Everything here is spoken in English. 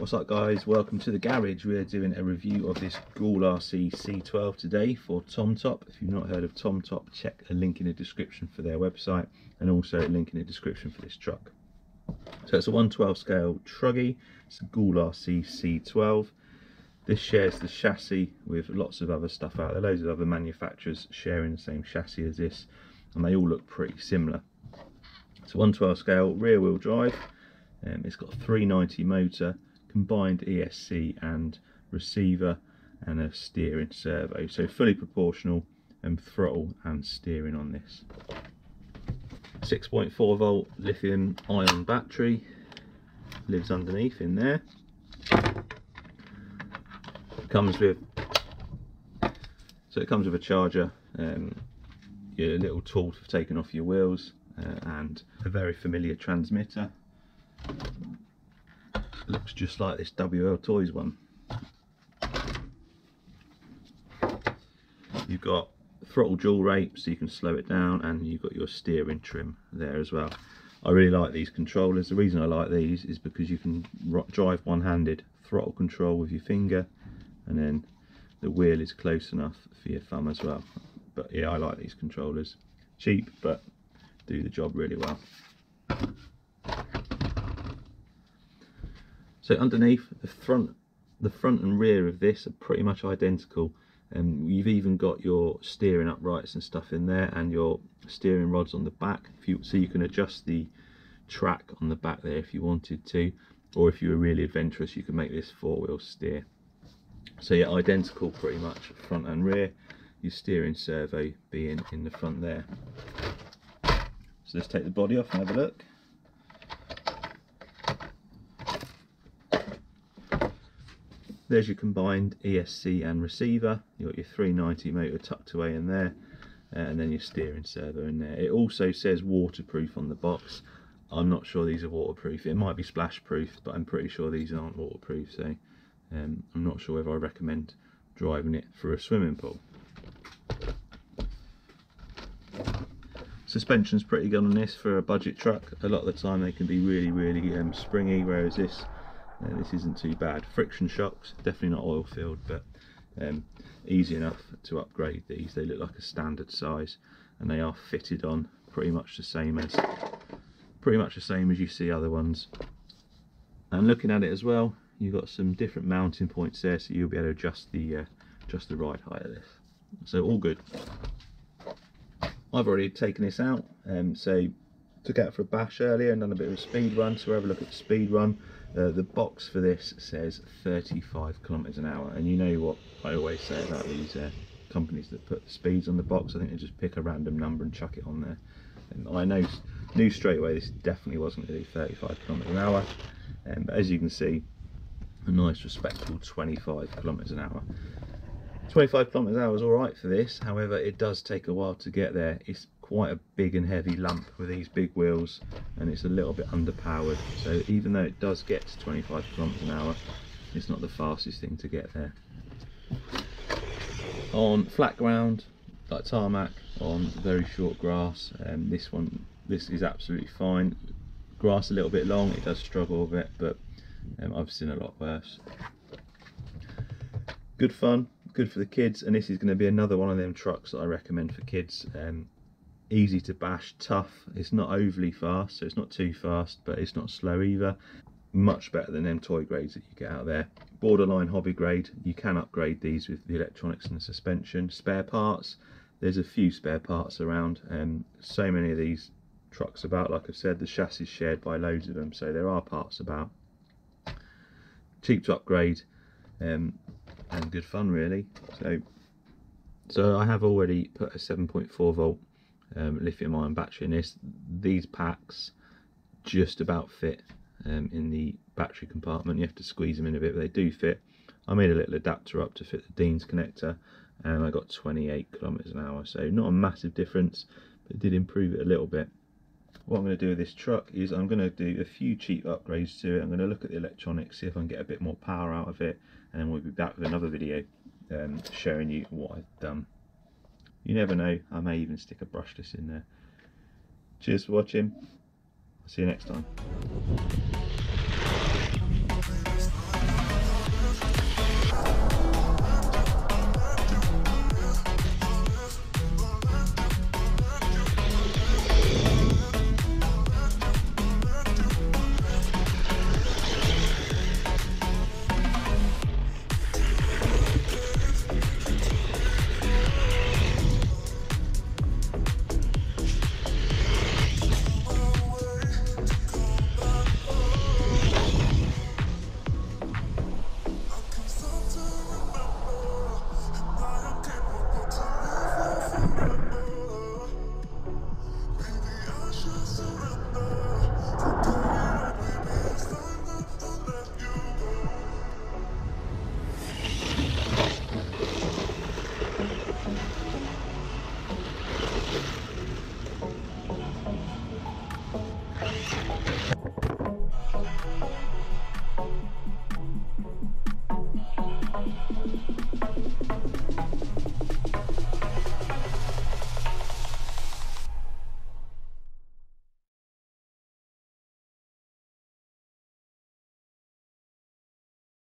What's up guys, welcome to the garage. We're doing a review of this GoolRC C12 today for TomTop. If you've not heard of TomTop, check a link in the description for their website and also a link in the description for this truck. So it's a 1/12 scale Truggy, it's a GoolRC C12. This shares the chassis with lots of other stuff out there, loads of other manufacturers sharing the same chassis as this, and they all look pretty similar. It's a 1/12 scale rear wheel drive, it's got a 390 motor, combined ESC and receiver, and a steering servo, so fully proportional throttle and steering on this. 6.4 volt lithium ion battery lives underneath in there. It comes with a charger, your little tool for taking off your wheels, and a very familiar transmitter. Looks just like this WL Toys one. You've got throttle dual rate, so you can slow it down, and you've got your steering trim there as well. I really like these controllers. The reason I like these is because you can drive one-handed throttle control with your finger, and then the wheel is close enough for your thumb as well. But yeah, I like these controllers. Cheap, but do the job really well. So underneath, the front and rear of this are pretty much identical. You've even got your steering uprights and stuff in there, and your steering rods on the back. So you can adjust the track on the back there if you wanted to, or if you were really adventurous, you could make this four-wheel steer. So yeah, identical pretty much front and rear. Your steering servo being in the front there. So let's take the body off and have a look. There's your combined ESC and receiver. You've got your 390 motor tucked away in there, and then your steering servo in there. It also says waterproof on the box. I'm not sure these are waterproof. It might be splash proof, but I'm pretty sure these aren't waterproof, so I'm not sure whether I recommend driving it through a swimming pool. Suspension's pretty good on this for a budget truck. A lot of the time they can be really springy, whereas this isn't too bad. Friction shocks, definitely not oil filled, but easy enough to upgrade these. They look like a standard size, and they are fitted on pretty much the same as you see other ones. And looking at it as well, you've got some different mounting points there, so you'll be able to adjust the ride height of this. So all good. I've already taken this out, so took it out for a bash earlier and done a bit of a speed run. So we'll have a look at the speed run. The box for this says 35 kilometers an hour, and you know what I always say about these companies that put the speeds on the box. I think they just pick a random number and chuck it on there. And I knew straight away this definitely wasn't going to do 35 kilometers an hour. But as you can see, a nice respectable 25 kilometers an hour. 25 kilometers an hour is all right for this. However, it does take a while to get there. It's quite a big and heavy lump with these big wheels, and it's a little bit underpowered. So even though it does get to 25 kilometers an hour, it's not the fastest thing to get there. On flat ground, like tarmac, on very short grass, this is absolutely fine. Grass a little bit long, it does struggle a bit, but I've seen a lot worse. Good fun, good for the kids, and this is going to be another one of them trucks that I recommend for kids. Easy to bash, tough. It's not overly fast, so it's not too fast, but it's not slow either. Much better than them toy grades that you get out there. Borderline hobby grade. You can upgrade these with the electronics and the suspension. Spare parts, there's a few spare parts around, and so many of these trucks about. Like I've said, the chassis is shared by loads of them, so there are parts about. Cheap to upgrade, and good fun really. So I have already put a 7.4 volt lithium ion battery in this. These packs just about fit in the battery compartment. You have to squeeze them in a bit, but they do fit. I made a little adapter up to fit the Dean's connector, and I got 28 kilometers an hour, so not a massive difference, but it did improve it a little bit. What I'm going to do with this truck is I'm going to do a few cheap upgrades to it. I'm going to look at the electronics, see if I can get a bit more power out of it, and then we'll be back with another video showing you what I've done. You never know, I may even stick a brushless in there. Cheers for watching, I'll see you next time.